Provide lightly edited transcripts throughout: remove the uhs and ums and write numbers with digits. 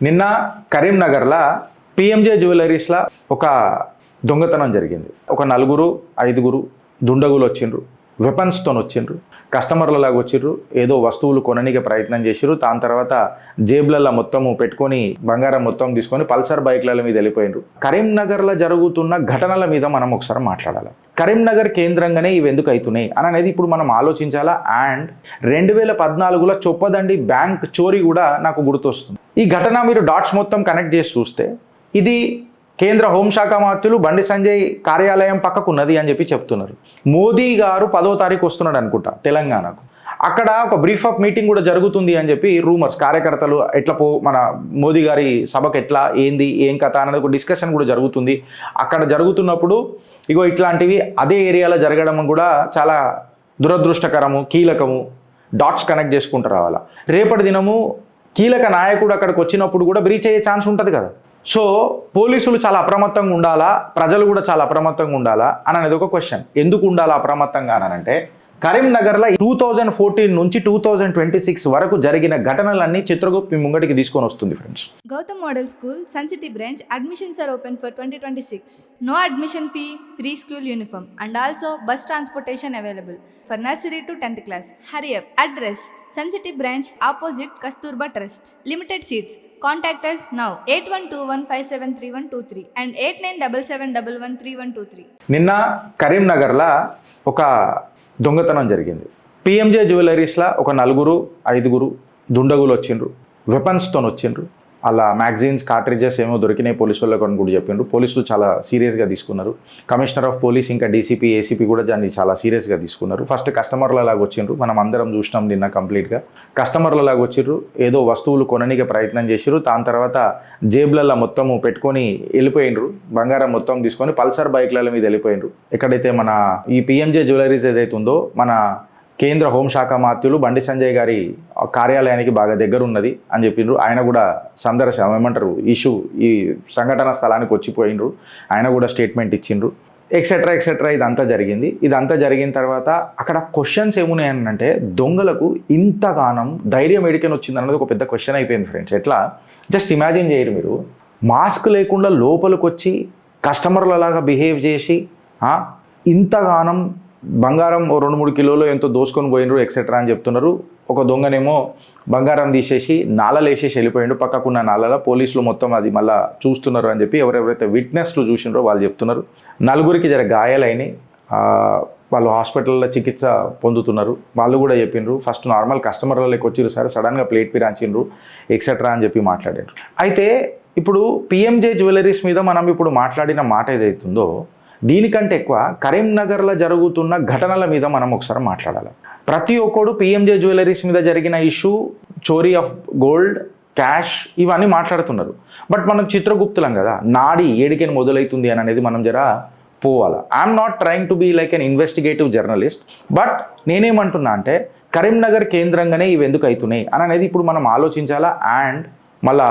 నిన్న కరీంనగర్లో పిఎంజే జ్యువెలరీస్లో ఒక దొంగతనం జరిగింది. ఒక 4-5 దుండగులు వచ్చిండ్రు, వెపన్స్తో వచ్చిండ్రు, కస్టమర్లలాగా వచ్చిండ్రు, ఏదో వస్తువులు కొననీకి ప్రయత్నం చేసిర్రు. దాని తర్వాత జేబులలో మొత్తము పెట్టుకొని బంగారం మొత్తం తీసుకొని పల్సర్ బైక్ల మీద వెళ్ళిపోయినరు. కరీంనగర్లో జరుగుతున్న ఘటనల మీద మనం ఒకసారి మాట్లాడాలి. కరీంనగర్ కేంద్రంగానే ఇవి ఎందుకు అవుతున్నాయి అని అనేది ఇప్పుడు మనం ఆలోచించాలా. అండ్ 2014లో చొప్పదండి బ్యాంక్ చోరీ కూడా నాకు గుర్తొస్తుంది. ఈ ఘటన మీరు డాట్స్ మొత్తం కనెక్ట్ చేసి చూస్తే ఇది కేంద్ర హోంశాఖ మంత్రులు బండి సంజయ్ కార్యాలయం పక్కకున్నది అని చెప్పి చెప్తున్నారు. మోదీ గారు 10వ తారీఖు వస్తున్నాడు అనుకుంటా తెలంగాణకు. అక్కడ ఒక బ్రీఫ్ అప్ మీటింగ్ కూడా జరుగుతుంది అని చెప్పి రూమర్స్. కార్యకర్తలు ఎట్లా మన మోదీ గారి సభకు ఎట్లా ఏంది ఏం కథ అనేది ఒక డిస్కషన్ కూడా జరుగుతుంది. అక్కడ జరుగుతున్నప్పుడు ఇగో ఇట్లాంటివి అదే ఏరియాలో జరగడం కూడా చాలా దురదృష్టకరము, కీలకము. డాట్స్ కనెక్ట్ చేసుకుంటూ రావాలా. రేపటి దినము కీలక నాయకుడు అక్కడికి వచ్చినప్పుడు కూడా బ్రీచ్ అయ్యే ఛాన్స్ ఉంటుంది కదా. సో పోలీసులు చాలా అప్రమత్తంగా ఉండాలా, ప్రజలు కూడా చాలా అప్రమత్తంగా ఉండాలా అని అనేది ఒక క్వశ్చన్. ఎందుకు ఉండాలా అప్రమత్తంగా అని అంటే కరీంనగర్లో 2014 నుంచి 2026 వరకు జరిగిన ఘటనలన్నీ చిత్రగుప్త మీ ముంగటికి తీసుకొని వస్తుంది friends. Gautam model school, Sun City branch admissions are open for 2026. No admission fee, free school uniform and also bus transportation available for nursery to 10th class. Hurry up. Address: Sun City branch opposite Kasturba Trust. Limited seats. Contact us now 8121573123 and 8977113123. నిన్న కరీంనగర్లో ఒక దొంగతనం జరిగింది. PMJ జ్యువెలరీస్లో ఒక 4-5 దుండగులు వచ్చిండ్రు, వెపన్స్తో వచ్చిండ్రు. అలా మ్యాగజైన్స్, కార్ట్రిడ్జెస్ ఏమో దొరికినాయి పోలీసు వాళ్ళకు అని కూడా చెప్పిండ్రు. పోలీసులు చాలా సీరియస్గా తీసుకున్నారు. కమిషనర్ ఆఫ్ పోలీస్ ఇంకా డీసీపీ, ఏసీపీ కూడా దాన్ని చాలా సీరియస్గా తీసుకున్నారు. ఫస్ట్ కస్టమర్లలాగా వచ్చిండ్రు. మనం అందరం చూసినాం నిన్న కంప్లీట్గా. కస్టమర్లలాగా వచ్చిండ్రు, ఏదో వస్తువులు కొననీకి ప్రయత్నం చేసిర్రు. దాని తర్వాత జేబులలో మొత్తము పెట్టుకొని వెళ్ళిపోయినరు. బంగారం మొత్తం తీసుకొని పల్సర్ బైక్ల మీద వెళ్ళిపోయినరు. ఎక్కడైతే మన ఈ పిఎంజే జ్యువెలరీస్ ఏదైతే ఉందో మన కేంద్ర హోంశాఖ మంత్రులు బండి సంజయ్ గారి కార్యాలయానికి బాగా దగ్గర ఉన్నది అని చెప్పిండ్రు. ఆయన కూడా ఏమంటారు ఈ సంఘటన స్థలానికి వచ్చిపోయినరు. ఆయన కూడా స్టేట్మెంట్ ఇచ్చిండ్రు. ఎక్సెట్రా ఇదంతా జరిగింది. ఇదంతా జరిగిన తర్వాత అక్కడ క్వశ్చన్స్ ఏమున్నాయనంటే దొంగలకు ఇంతగానం ధైర్యం ఎడికని వచ్చింది అన్నది ఒక పెద్ద క్వశ్చన్ అయిపోయింది ఫ్రెండ్స్. ఎట్లా జస్ట్ ఇమాజిన్ చేయరు మీరు, మాస్క్ లేకుండా లోపలికి వచ్చి కస్టమర్లలాగా బిహేవ్ చేసి ఇంతగానం బంగారం 2-3 కిలోలు ఎంతో దోసుకొని పోయినరు ఎక్సెట్రా అని చెప్తున్నారు. ఒక దొంగనేమో బంగారం తీసేసి నాళలు వేసేసి వెళ్ళిపోయిండు. పక్కకున్న నాళలో పోలీసులు మొత్తం అది మళ్ళీ చూస్తున్నారు అని చెప్పి ఎవరెవరైతే విట్నెస్లు చూసినారో వాళ్ళు చెప్తున్నారు. 4 జర గాయాలైనాయి, వాళ్ళు హాస్పిటల్లో చికిత్స పొందుతున్నారు. వాళ్ళు కూడా చెప్పిండ్రు ఫస్ట్ నార్మల్ కస్టమర్లకి వచ్చిర్రు సార్, సడన్గా ప్లేట్ పిరాంచిండ్రు ఎక్సెట్రా అని చెప్పి మాట్లాడారు. అయితే ఇప్పుడు పిఎంజే జ్యువెలరీస్ మీద మనం ఇప్పుడు మాట్లాడిన మాట ఏదైతుందో దీనికంటే ఎక్కువ కరీంనగర్లో జరుగుతున్న ఘటనల మీద మనం ఒకసారి మాట్లాడాలి. ప్రతి ఒక్కడు పిఎంజే జ్యువెలరీస్ మీద జరిగిన ఇష్యూ, చోరీ ఆఫ్ గోల్డ్, క్యాష్ ఇవన్నీ మాట్లాడుతున్నారు. బట్ మనం చిత్రగుప్తులం కదా, నాడి ఏడికని మొదలవుతుంది అని అనేది మనం జర పోవాలి. I'm not trying to be like an investigative journalist, but నేనేమంటున్నా అంటే కరీంనగర్ కేంద్రంగానే ఇవి ఎందుకు అవుతున్నాయి అని అనేది ఇప్పుడు మనం ఆలోచించాలా. అండ్ మళ్ళా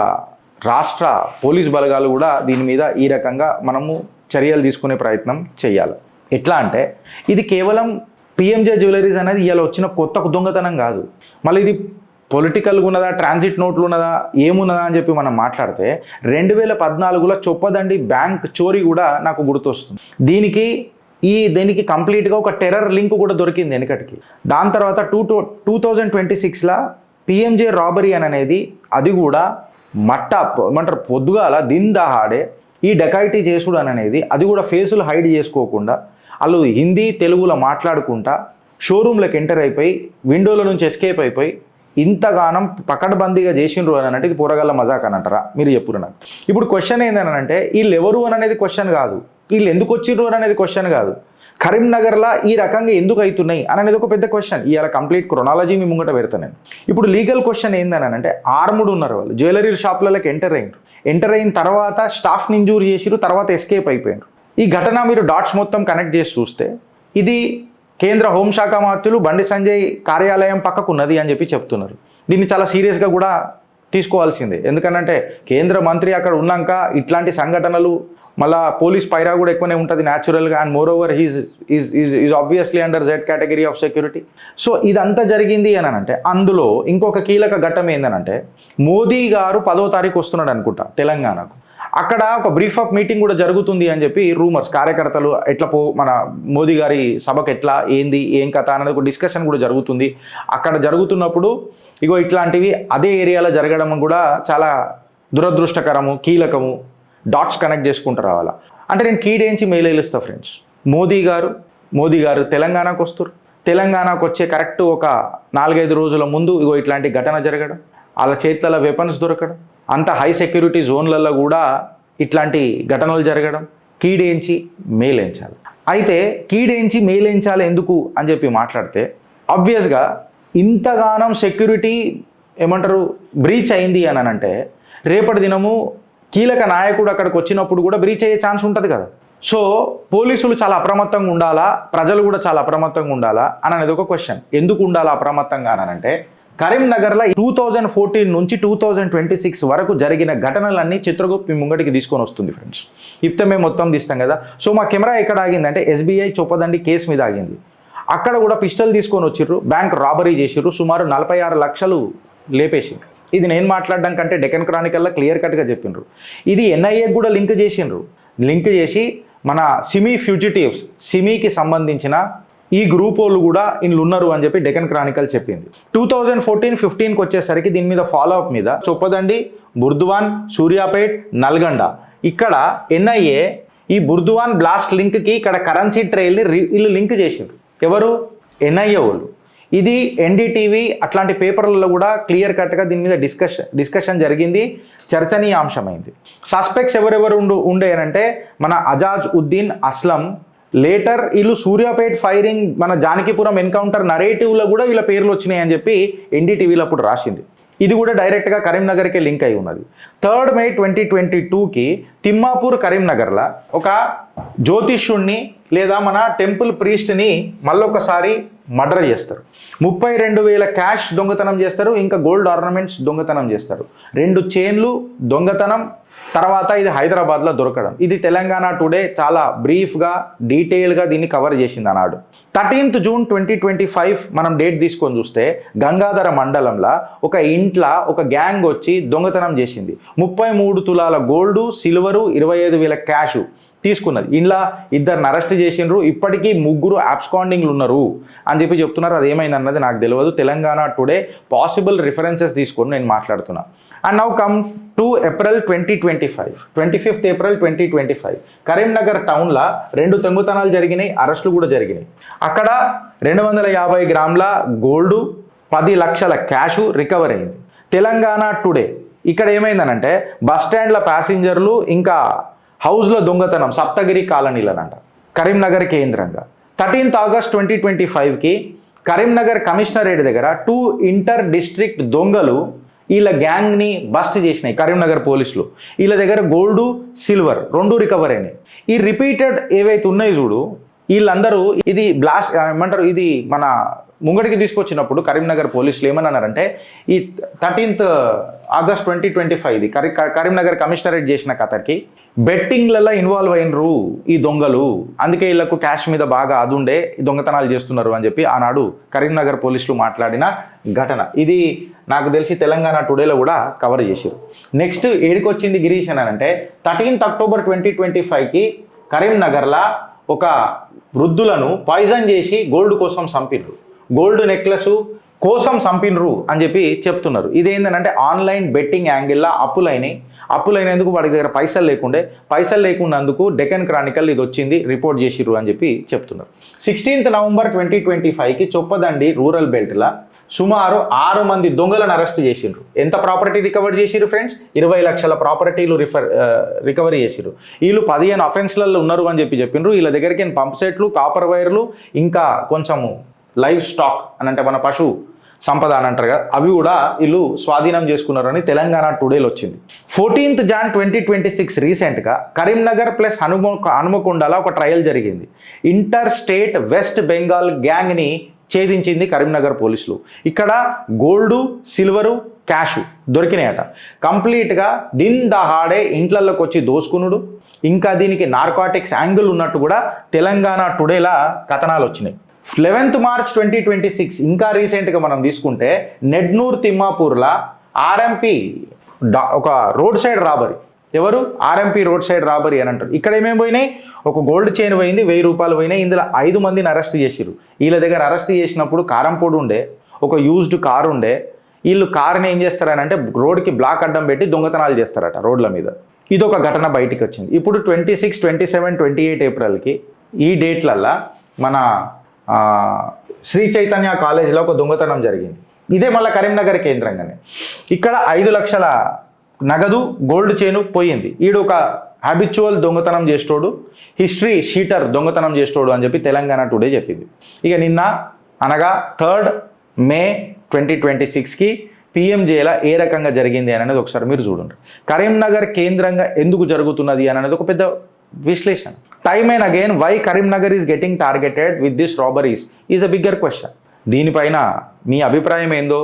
రాష్ట్ర పోలీస్ బలగాలు కూడా దీని మీద ఈ రకంగా మనము చర్యలు తీసుకునే ప్రయత్నం చేయాలి. ఎట్లా అంటే ఇది కేవలం పిఎంజే జ్యువెలరీస్ అనేది ఇవాళ వచ్చిన కొత్త దొంగతనం కాదు. మళ్ళీ ఇది పొలిటికల్గా ఉన్నదా, ట్రాన్సిట్ నోట్లు ఉన్నదా, ఏమున్నదా అని చెప్పి మనం మాట్లాడితే 2014లో చొప్పదండి బ్యాంక్ చోరీ కూడా నాకు గుర్తొస్తుంది. దీనికి కంప్లీట్గా ఒక టెర్రర్ లింక్ కూడా దొరికింది వెనకటికి. దాని తర్వాత 2026లో పిఎంజే రాబరీ అని అనేది అది కూడా ఏమంటారు పొద్దుగాల దిందహాడే ఈ డకాయిటీ చేసుడు అని అనేది అది కూడా ఫేసులు హైడ్ చేసుకోకుండా వాళ్ళు హిందీ తెలుగులో మాట్లాడుకుంటా షోరూమ్లకు ఎంటర్ అయిపోయి విండోల నుంచి ఎస్కేప్ అయిపోయి ఇంతగానం పకడ్బందీగా చేసిండ్రు అని అంటే ఇది పూరగల్ల మజాక్ అని అంటారా మీరు చెప్పురు నాకు. ఇప్పుడు క్వశ్చన్ ఏందని అంటే వీళ్ళు ఎవరు అని అనేది క్వశ్చన్ కాదు, వీళ్ళు ఎందుకు వచ్చిండ్రు అని అనేది క్వశ్చన్ కాదు, కరీంనగర్లో ఈ రకంగా ఎందుకు అవుతున్నాయి అని అనేది ఒక పెద్ద క్వశ్చన్. ఇవాళ కంప్లీట్ క్రొనాలజీ మీ ముంగట పెడతాను నేను. ఇప్పుడు లీగల్ క్వశ్చన్ ఏందని అంటే ఆర్ముడ్ ఉన్నారు వాళ్ళు, జ్యువెలరీ షాప్లకి ఎంటర్ అయిన తర్వాత స్టాఫ్ని ఇంజూర్ చేసిరు, తర్వాత ఎస్కేప్ అయిపోయారు. ఈ ఘటన మీరు డాట్స్ మొత్తం కనెక్ట్ చేసి చూస్తే ఇది కేంద్ర హోంశాఖ మంత్రులు బండి సంజయ్ కార్యాలయం పక్కకున్నది అని చెప్పి చెప్తున్నారు. దీన్ని చాలా సీరియస్గా కూడా తీసుకోవాల్సిందే. ఎందుకనంటే కేంద్ర మంత్రి అక్కడ ఉన్నాక ఇట్లాంటి సంఘటనలు మళ్ళా పోలీస్ పైరా కూడా ఎక్కువనే ఉంటుంది న్యాచురల్గా. And more over is obviously under Z category of security. So ఇదంతా జరిగింది అని అంటే అందులో ఇంకొక కీలక ఘట్టం ఏంటంటే మోదీ గారు 10వ తారీఖు వస్తున్నాడు అనుకుంటా తెలంగాణకు. అక్కడ ఒక బ్రీఫ్ అప్ మీటింగ్ కూడా జరుగుతుంది అని చెప్పి రూమర్స్. కార్యకర్తలు ఎట్లా మన మోదీ గారి సభకు ఎట్లా ఏంది ఏం కథ అనేది ఒక డిస్కషన్ కూడా జరుగుతుంది. అక్కడ జరుగుతున్నప్పుడు ఇగో ఇట్లాంటివి అదే ఏరియాలో జరగడం కూడా చాలా దురదృష్టకరము, కీలకము. డాట్స్ కనెక్ట్ చేసుకుంటూ రావాలా అంటే నేను కీడేంచి మేలేలుస్తా ఫ్రెండ్స్. మోదీ గారు తెలంగాణకు వస్తారు. తెలంగాణకు వచ్చే కరెక్ట్ ఒక 4-5 రోజుల ముందు ఇగో ఇట్లాంటి ఘటన జరగడం, వాళ్ళ చేతులలో వెపన్స్ దొరకడం, అంత హై సెక్యూరిటీ జోన్లలో కూడా ఇట్లాంటి ఘటనలు జరగడం, కీడేంచి మేలేంచాలి. అయితే కీడేంచి మేలేంచాలి ఎందుకు అని చెప్పి మాట్లాడితే ఆబ్వియస్గా ఇంతగానం సెక్యూరిటీ ఏమంటారు బ్రీచ్ అయింది అని అంటే రేపటి దినము కీలక నాయకుడు అక్కడికి వచ్చినప్పుడు కూడా బ్రీచ్ అయ్యే ఛాన్స్ ఉంటుంది కదా. సో పోలీసులు చాలా అప్రమత్తంగా ఉండాలా, ప్రజలు కూడా చాలా అప్రమత్తంగా ఉండాలా అని అనేది ఒక క్వశ్చన్. ఎందుకు ఉండాలా అప్రమత్తంగా అని అంటే కరీంనగర్లో 2014 నుంచి 2026 వరకు జరిగిన ఘటనలన్నీ చిత్రగుప్త మీ ముంగటికి తీసుకొని వస్తుంది ఫ్రెండ్స్. ఇప్తే మేము మొత్తం తీస్తాం కదా. సో మా కెమెరా ఎక్కడ ఆగిందంటే SBI చొప్పదండి కేసు మీద ఆగింది. అక్కడ కూడా పిస్టల్ తీసుకొని వచ్చిర్రు, బ్యాంక్ రాబరీ చేసిర్రు, సుమారు 46 లక్షలు లేపేసిండ్రు. ఇది నేను మాట్లాడడం కంటే డెక్కన్ క్రానికల్లో క్లియర్ కట్గా చెప్పిండ్రు. ఇది NIA కూడా లింక్ చేసి మన సిమీ ఫ్యూజిటివ్స్, సిమీకి సంబంధించిన ఈ గ్రూప్ వాళ్ళు కూడా ఇందులో ఉన్నారు అని చెప్పి డెక్కన్ క్రానికల్ చెప్పింది. 2014-15కి వచ్చేసరికి దీని మీద ఫాలోఅప్ మీద చొప్పదండి, బుర్దువాన్, సూర్యాపేట్, నల్గొండ ఇక్కడ NIA ఈ బుర్దువాన్ బ్లాస్ట్ లింక్కి ఇక్కడ కరెన్సీ ట్రైల్ని వీళ్ళు లింక్ చేసిండ్రు. ఎవరు? NIA వాళ్ళు. ఇది NDTV అట్లాంటి పేపర్లలో కూడా క్లియర్ కట్గా దీని మీద డిస్కషన్ జరిగింది, చర్చనీయాంశమైంది. సస్పెక్ట్స్ ఎవరెవరు ఉండేనంటే మన అజాజ్ ఉద్దీన్ అస్లం. లేటర్ వీళ్ళు సూర్యాపేట్ ఫైరింగ్, మన జానకిపురం ఎన్కౌంటర్ నరేటివ్లో కూడా వీళ్ళ పేర్లు వచ్చినాయి అని చెప్పి NDTVలో అప్పుడు రాసింది. ఇది కూడా డైరెక్ట్గా కరీంనగర్కే లింక్ అయి ఉన్నది. 3rd May 2022కి తిమ్మాపూర్ కరీంనగర్లో ఒక జ్యోతిష్యుణ్ణి లేదా మన టెంపుల్ ప్రీస్ట్ని మళ్ళొకసారి మర్డర్ చేస్తారు. 32,000 క్యాష్ దొంగతనం చేస్తారు, ఇంకా గోల్డ్ ఆర్నమెంట్స్ దొంగతనం చేస్తారు. 2 చైన్లు దొంగతనం. తర్వాత ఇది హైదరాబాద్లో దొరకడం. ఇది తెలంగాణ టుడే చాలా బ్రీఫ్గా డీటెయిల్గా దీన్ని కవర్ చేసింది అన్నాడు. 13th June 2025 మనం డేట్ తీసుకొని చూస్తే గంగాధర మండలంలో ఒక ఇంట్లో ఒక గ్యాంగ్ వచ్చి దొంగతనం చేసింది. 33 తులాల గోల్డు, సిల్వరు, 25,000 క్యాష్ తీసుకున్నది. ఇంట్లో 2 అరెస్ట్ చేసిండ్రు. ఇప్పటికీ 3 అబ్స్కాండింగ్లు ఉన్నారు అని చెప్పి చెప్తున్నారు. అది ఏమైంది అన్నది నాకు తెలియదు. తెలంగాణ టుడే పాసిబుల్ రిఫరెన్సెస్ తీసుకొని నేను మాట్లాడుతున్నా. And now come to April 2025, 25th April 2025 Karimnagar టౌన్లో 2 దొంగతనాలు జరిగినాయి, అరెస్టులు కూడా జరిగినాయి. అక్కడ 250 గ్రాముల గోల్డు, 10 లక్షల క్యాషు రికవర్ అయింది. తెలంగాణ టుడే ఇక్కడ ఏమైందనంటే బస్ స్టాండ్ల ప్యాసింజర్లు ఇంకా హౌస్లో దొంగతనం సప్తగిరి కాలనీలనంట కరీంనగర్ కేంద్రంగా. 13th August 2025కి కరీంనగర్ కమిషనరేట్ దగ్గర 2 ఇంటర్ డిస్ట్రిక్ట్ దొంగలు వీళ్ళ గ్యాంగ్ని బస్ట్ చేసినాయి కరీంనగర్ పోలీసులు. వీళ్ళ దగ్గర గోల్డు, సిల్వర్ 2 రికవర్ అయినాయి. ఈ రిపీటెడ్ ఏవైతే ఉన్నాయి చూడు, వీళ్ళందరూ ఇది బ్లాస్ట్ ఏమంటారు, ఇది మన ముంగడికి తీసుకొచ్చినప్పుడు కరీంనగర్ పోలీసులు ఏమన్నారంటే ఈ 13th August 2025 ఇది కరీంనగర్ కమిషనరేట్ చేసిన కథకి బెట్టింగ్లలో ఇన్వాల్వ్ అయినరు ఈ దొంగలు, అందుకే వీళ్ళకు క్యాష్ మీద బాగా అదుండే దొంగతనాలు చేస్తున్నారు అని చెప్పి ఆనాడు కరీంనగర్ పోలీసులు మాట్లాడిన ఘటన. ఇది నాకు తెలిసి తెలంగాణ టుడేలో కూడా కవర్ చేశారు. నెక్స్ట్ ఏడికొచ్చింది గిరీష్ అని అంటే 13th October 2025కి కరీంనగర్లో ఒక వృద్ధులను పాయిజన్ చేసి గోల్డ్ కోసం చంపినరు, గోల్డ్ నెక్లెస్ కోసం చంపినరు అని చెప్పి చెప్తున్నారు. ఇదేంటంటే ఆన్లైన్ బెట్టింగ్ యాంగిల్లో అప్పులైనందుకు వాడి దగ్గర పైసలు లేకున్నందుకు డెక్కన్ క్రానికల్ ఇది వచ్చింది రిపోర్ట్ చేసిర్రు అని చెప్పి చెప్తున్నారు. 16th November 2025కి చొప్పదండి రూరల్ బెల్ట్లో సుమారు 6 మంది దొంగలను అరెస్ట్ చేసిండ్రు. ఎంత ప్రాపర్టీ రికవర్ చేసిర్రు ఫ్రెండ్స్? 20 లక్షల ప్రాపర్టీలు రికవరీ చేసిర్రు. వీళ్ళు 15 అఫెన్స్లలో ఉన్నారు అని చెప్పిండ్రు. వీళ్ళ దగ్గరికి పంప్ సెట్లు, కాపర్ వైర్లు, ఇంకా కొంచెము లైవ్ స్టాక్ అని అంటే మన పశు సంపద అని అంటారు కదా, అవి కూడా వీళ్ళు స్వాధీనం చేసుకున్నారని తెలంగాణ టుడేలో వచ్చింది. 14th Jan 2026 రీసెంట్గా కరీంనగర్ ప్లస్ హనుమకొండలో ఒక ట్రయల్ జరిగింది. ఇంటర్ స్టేట్ వెస్ట్ బెంగాల్ గ్యాంగ్ని ఛేదించింది కరీంనగర్ పోలీసులు. ఇక్కడ గోల్డు, సిల్వరు, క్యాష్ దొరికినాయట. కంప్లీట్గా దిన్ దహాడే ఇంట్లలోకి వచ్చి దోసుకునుడు, ఇంకా దీనికి నార్కాటిక్స్ యాంగిల్ ఉన్నట్టు కూడా తెలంగాణ టుడేలా కథనాలు వచ్చినాయి. 11th March 2026 ఇంకా రీసెంట్గా మనం తీసుకుంటే నెడ్నూర్ తిమ్మాపూర్లా ఆర్ఎంపీ ఒక రోడ్ సైడ్ రాబరీ. ఎవరు? ఆర్ఎంపీ రోడ్ సైడ్ రాబరీ అని అంటారు. ఇక్కడ ఏమేమి పోయినాయి? ఒక గోల్డ్ చైన్ పోయింది, 1000 రూపాయలు పోయినాయి. ఇందులో 5 మందిని అరెస్ట్ చేసిరు. వీళ్ళ దగ్గర అరెస్ట్ చేసినప్పుడు కారంపొడి ఉండే, ఒక యూజ్డ్ కారు ఉండే. వీళ్ళు కార్ని ఏం చేస్తారని అంటే రోడ్కి బ్లాక్ అడ్డం పెట్టి దొంగతనాలు చేస్తారట రోడ్ల మీద. ఇదొక ఘటన బయటికి వచ్చింది. ఇప్పుడు 26, 27, 28 ఏప్రిల్కి ఈ డేట్లల్లా మన శ్రీ చైతన్య కాలేజీలో ఒక దొంగతనం జరిగింది. ఇదే మళ్ళీ కరీంనగర్ కేంద్రంగానే. ఇక్కడ 5 లక్షల నగదు, గోల్డ్ చైను పోయింది. ఈడు ఒక హ్యాబిచువల్ దొంగతనం చేసేటోడు, హిస్టరీ షీటర్ దొంగతనం చేసేటోడు అని చెప్పి తెలంగాణ టుడే చెప్పింది. ఇక నిన్న అనగా 3rd May 2026కి పిఎంజేలా ఏ రకంగా జరిగింది అనేది ఒకసారి మీరు చూడండి. కరీంనగర్ కేంద్రంగా ఎందుకు జరుగుతున్నది అనేది ఒక పెద్ద విశ్లేషణ. Time and again why Karimnagar is getting targeted with this robberies is a bigger question. దీనిపైన మీ అభిప్రాయం ఏందో?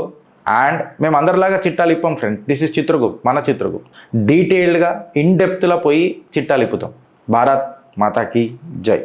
అండ్ మేము అందరిలాగా చిట్టాలు ఇప్పాం ఫ్రెండ్. దిస్ ఇస్ చిత్రగుప్త్, మన చిత్రగుప్త్. డీటెయిల్డ్గా ఇన్ డెప్త్లో పోయి చిట్టాలు ఇప్పుతాం. భారత్ మాతాకి జై.